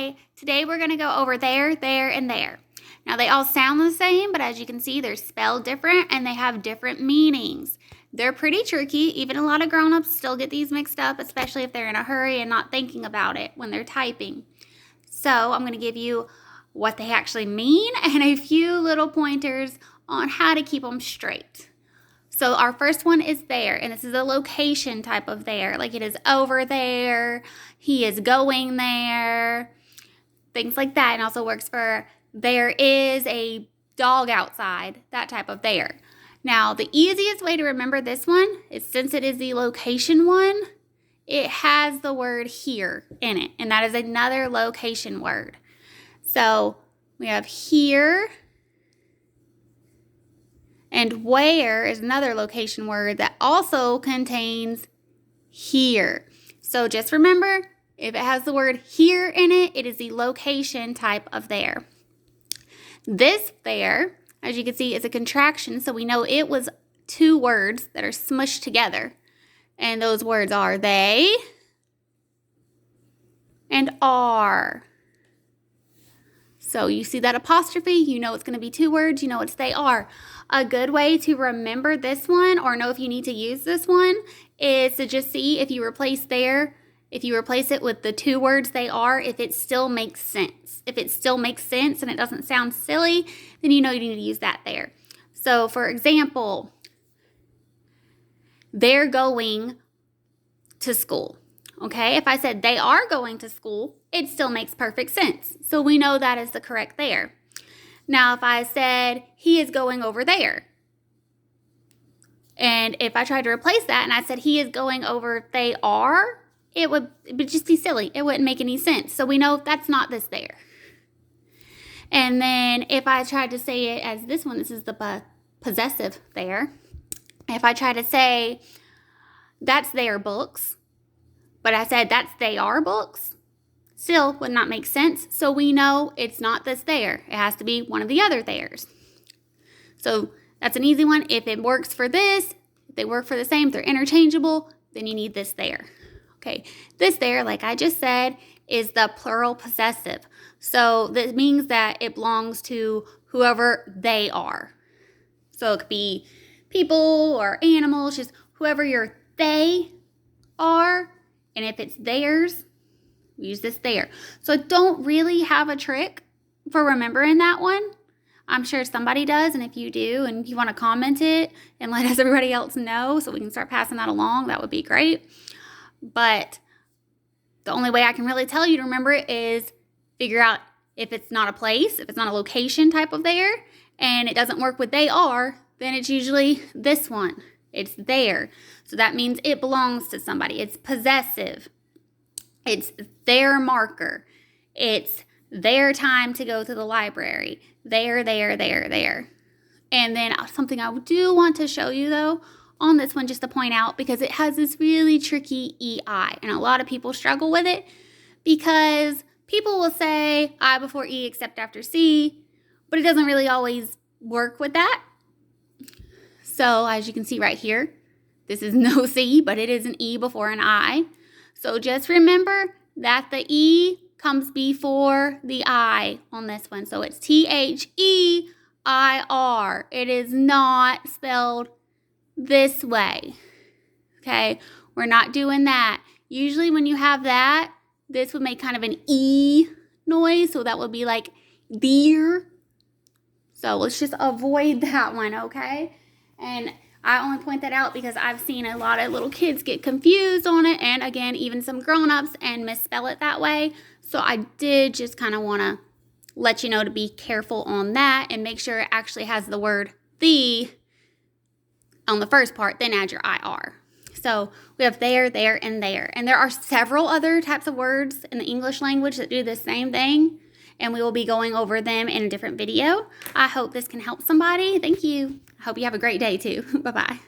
Hi, today we're going to go over there, there, and there. Now they all sound the same, but as you can see, they're spelled different and they have different meanings. They're pretty tricky. Even a lot of grown-ups still get these mixed up, especially if they're in a hurry and not thinking about it when they're typing. So I'm going to give you what they actually mean and a few little pointers on how to keep them straight. So our first one is there, and this is a location type of there, like it is over there, he is going there, things like that. And also works for there is a dog outside, that type of there. Now, the easiest way to remember this one is since it is the location one, it has the word here in it, and that is another location word. So we have here. And where is another location word that also contains here. So just remember, if it has the word here in it, it is the location type of there. This there, as you can see, is a contraction, so we know it was two words that are smushed together. And those words are they and are. So you see that apostrophe, you know it's going to be two words, you know it's they are. A good way to remember this one or know if you need to use this one is to just see if you replace there, if you replace it with the two words they are, if it still makes sense. If it still makes sense and it doesn't sound silly, then you know you need to use that there. So for example, they're going to school. Okay, if I said they are going to school, it still makes perfect sense. So we know that is the correct there. Now, if I said he is going over there, and if I tried to replace that and I said he is going over they are, it would just be silly. It wouldn't make any sense. So we know that's not this there. And then if I tried to say it as this one, this is the possessive there. If I try to say that's their books, but I said that's they are books, still would not make sense. So we know it's not this there. It has to be one of the other theirs. So that's an easy one. If it works for this, if they work for the same, if they're interchangeable, then you need this there. Okay, this there, like I just said, is the plural possessive. So that means that it belongs to whoever they are. So it could be people or animals, just whoever your they are. And if it's theirs, we use this there. So I don't really have a trick for remembering that one. I'm sure somebody does, and if you do, and if you want to comment it and let us everybody else know so we can start passing that along, that would be great. But the only way I can really tell you to remember it is figure out if it's not a place, if it's not a location type of there, and it doesn't work with they are, then it's usually this one. It's there. So that means it belongs to somebody. It's possessive. It's their marker. It's their time to go to the library. There. And then something I do want to show you, though, on this one, just to point out, because it has this really tricky EI. And a lot of people struggle with it because people will say I before E except after C, but it doesn't really always work with that. So as you can see right here, this is no C, but it is an E before an I. So just remember that the E comes before the I on this one. So it's THEIR. It is not spelled this way. Okay, we're not doing that. Usually when you have that, this would make kind of an E noise. So that would be like deer. So let's just avoid that one, okay? And I only point that out because I've seen a lot of little kids get confused on it, and again, even some grown-ups, and misspell it that way. So I did just kind of want to let you know to be careful on that and make sure it actually has the word the on the first part, then add your IR. So we have there, and there. And there are several other types of words in the English language that do the same thing, and we will be going over them in a different video. I hope this can help somebody. Thank you. I hope you have a great day too. Bye-bye.